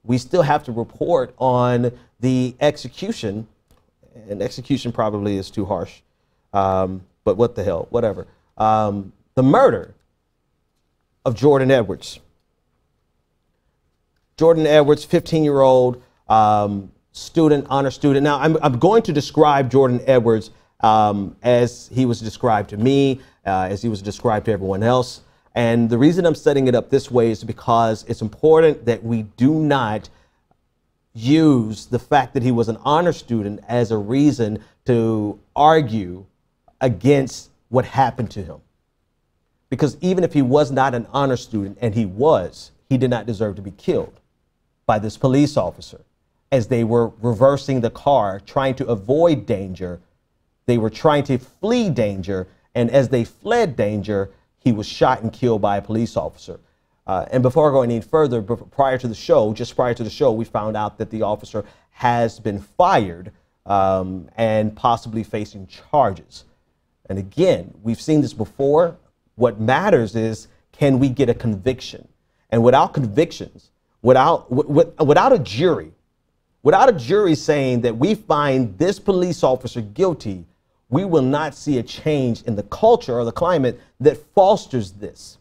we still have to report on the execution, and execution probably is too harsh, but what the hell, whatever. The murder of Jordan Edwards. Jordan Edwards, 15-year-old student, honor student. Now, I'm going to describe Jordan Edwards as he was described to me, as he was described to everyone else. And the reason I'm setting it up this way is because it's important that we do not use the fact that he was an honor student as a reason to argue against what happened to him. Because even if he was not an honor student, and he did not deserve to be killed by this police officer. As they were reversing the car, trying to avoid danger, they were trying to flee danger, and as they fled danger, he was shot and killed by a police officer. And before I go any further, just prior to the show, we found out that the officer has been fired and possibly facing charges. And again, we've seen this before. What matters is, can we get a conviction? And without convictions, without a jury saying that we find this police officer guilty, we will not see a change in the culture or the climate that fosters this.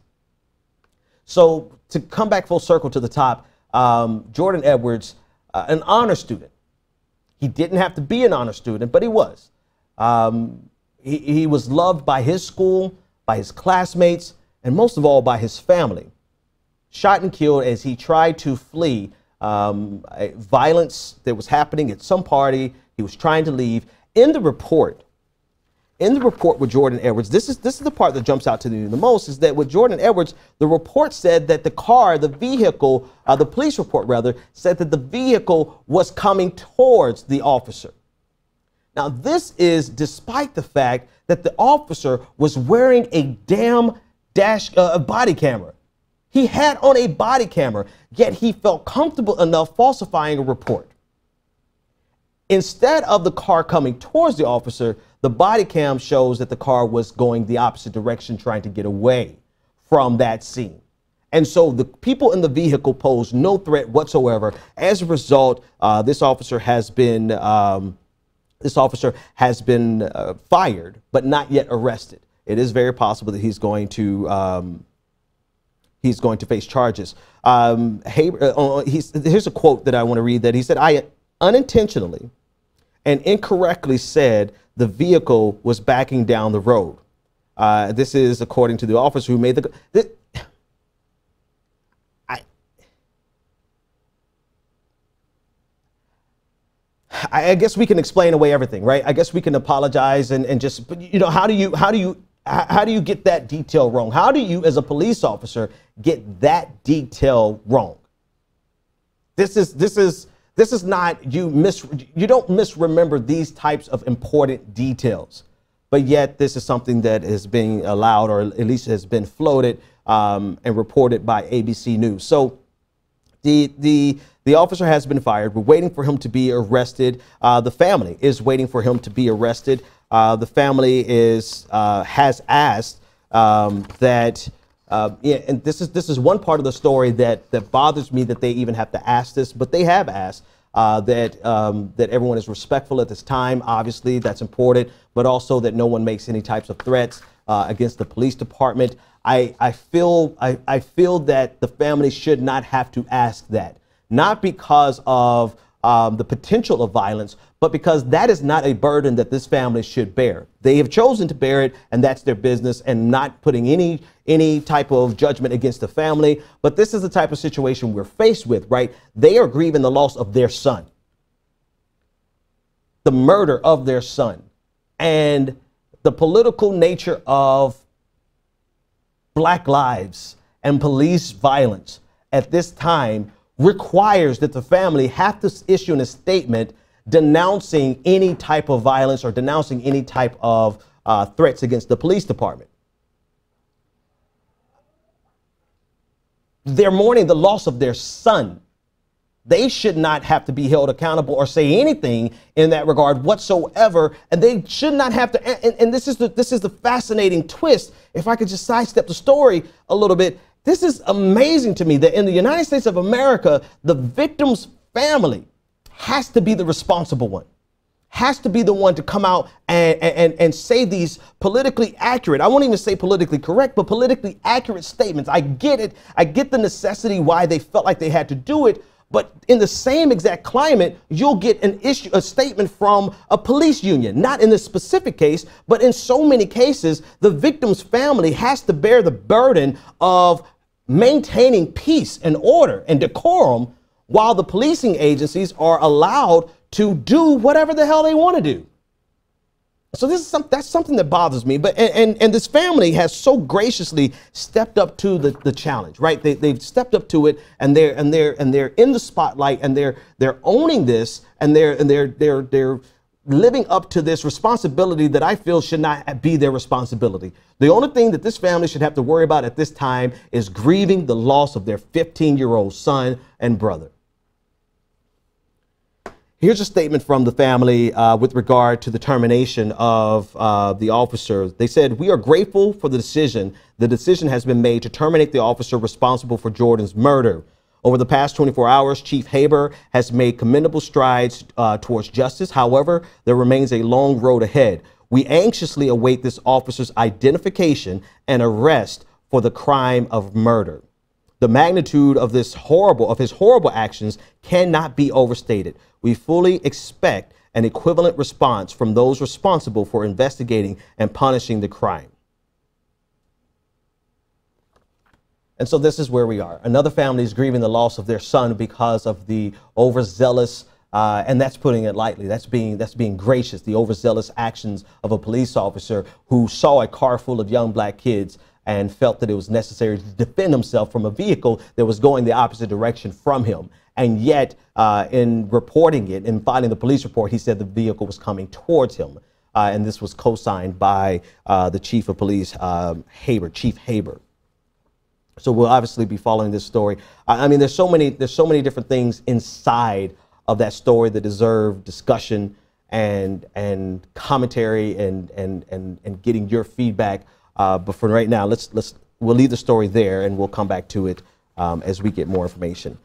So to come back full circle to the top, Jordan Edwards, an honor student. He didn't have to be an honor student, but he was. He was loved by his school, by his classmates, and most of all by his family. Shot and killed as he tried to flee violence that was happening at some party. He was trying to leave. In the report with Jordan Edwards, this is the part that jumps out to me the most, is that with Jordan Edwards, the report said that the police report rather, said that the vehicle was coming towards the officer. Now, this is despite the fact that the officer was wearing a damn body camera. He had on a body camera, yet he felt comfortable enough falsifying a report. Instead of the car coming towards the officer, the body cam shows that the car was going the opposite direction, trying to get away from that scene. And so the people in the vehicle posed no threat whatsoever. As a result, this officer has been fired, but not yet arrested. It is very possible that he's going to face charges. Here's a quote that I want to read. That he said, "I unintentionally and incorrectly said the vehicle was backing down the road." This is according to the officer who made I guess we can explain away everything, right? I guess we can apologize and just, but you know, how do you get that detail wrong? How do you, as a police officer, get that detail wrong? This is not, you don't misremember these types of important details, but yet this is something that is being allowed, or at least has been floated and reported by ABC News. So the officer has been fired. We're waiting for him to be arrested. The family is waiting for him to be arrested. The family has asked that, and this is one part of the story that bothers me, that they even have to ask this, but they have asked that everyone is respectful at this time. Obviously, that's important, but also that no one makes any types of threats against the police department. I feel that the family should not have to ask that, not because of the potential of violence, but because that is not a burden that this family should bear. They have chosen to bear it, and that's their business, and not putting any type of judgment against the family. But this is the type of situation we're faced with, right? They are grieving the loss of their son, the murder of their son, and the political nature of Black lives and police violence at this time requires that the family have to issue a statement denouncing any type of violence or denouncing any type of threats against the police department. They're mourning the loss of their son. They should not have to be held accountable or say anything in that regard whatsoever, and they should not have to. And this is the fascinating twist. If I could just sidestep the story a little bit, This is amazing to me that in the United States of America, the victim's family has to be the responsible one, has to be the one to come out and say these politically accurate, I won't even say politically correct, but politically accurate statements. I get it. I get the necessity why they felt like they had to do it. But in the same exact climate, you'll get a statement from a police union, not in this specific case, but in so many cases, the victim's family has to bear the burden of maintaining peace and order and decorum while the policing agencies are allowed to do whatever the hell they want to do. So that's something that bothers me. But and this family has so graciously stepped up to the challenge, right? They've stepped up to it, and they're in the spotlight, and they're owning this, and they're living up to this responsibility that I feel should not be their responsibility. The only thing that this family should have to worry about at this time is grieving the loss of their 15-year-old son and brother. Here's a statement from the family with regard to the termination of the officer. They said, "We are grateful for the decision. The decision has been made to terminate the officer responsible for Jordan's murder. Over the past 24 hours, Chief Haber has made commendable strides towards justice. However, there remains a long road ahead. We anxiously await this officer's identification and arrest for the crime of murder. The magnitude of his horrible actions cannot be overstated. We fully expect an equivalent response from those responsible for investigating and punishing the crime." And so this is where we are. Another family is grieving the loss of their son because of the overzealous, and that's putting it lightly, that's being gracious, the overzealous actions of a police officer who saw a car full of young black kids and felt that it was necessary to defend himself from a vehicle that was going the opposite direction from him. And yet, in reporting it, in filing the police report, he said the vehicle was coming towards him. And this was co-signed by the chief of police, Chief Haber. So we'll obviously be following this story. I mean, there's so many different things inside of that story that deserve discussion and commentary and getting your feedback. But for right now, we'll leave the story there, and we'll come back to it as we get more information.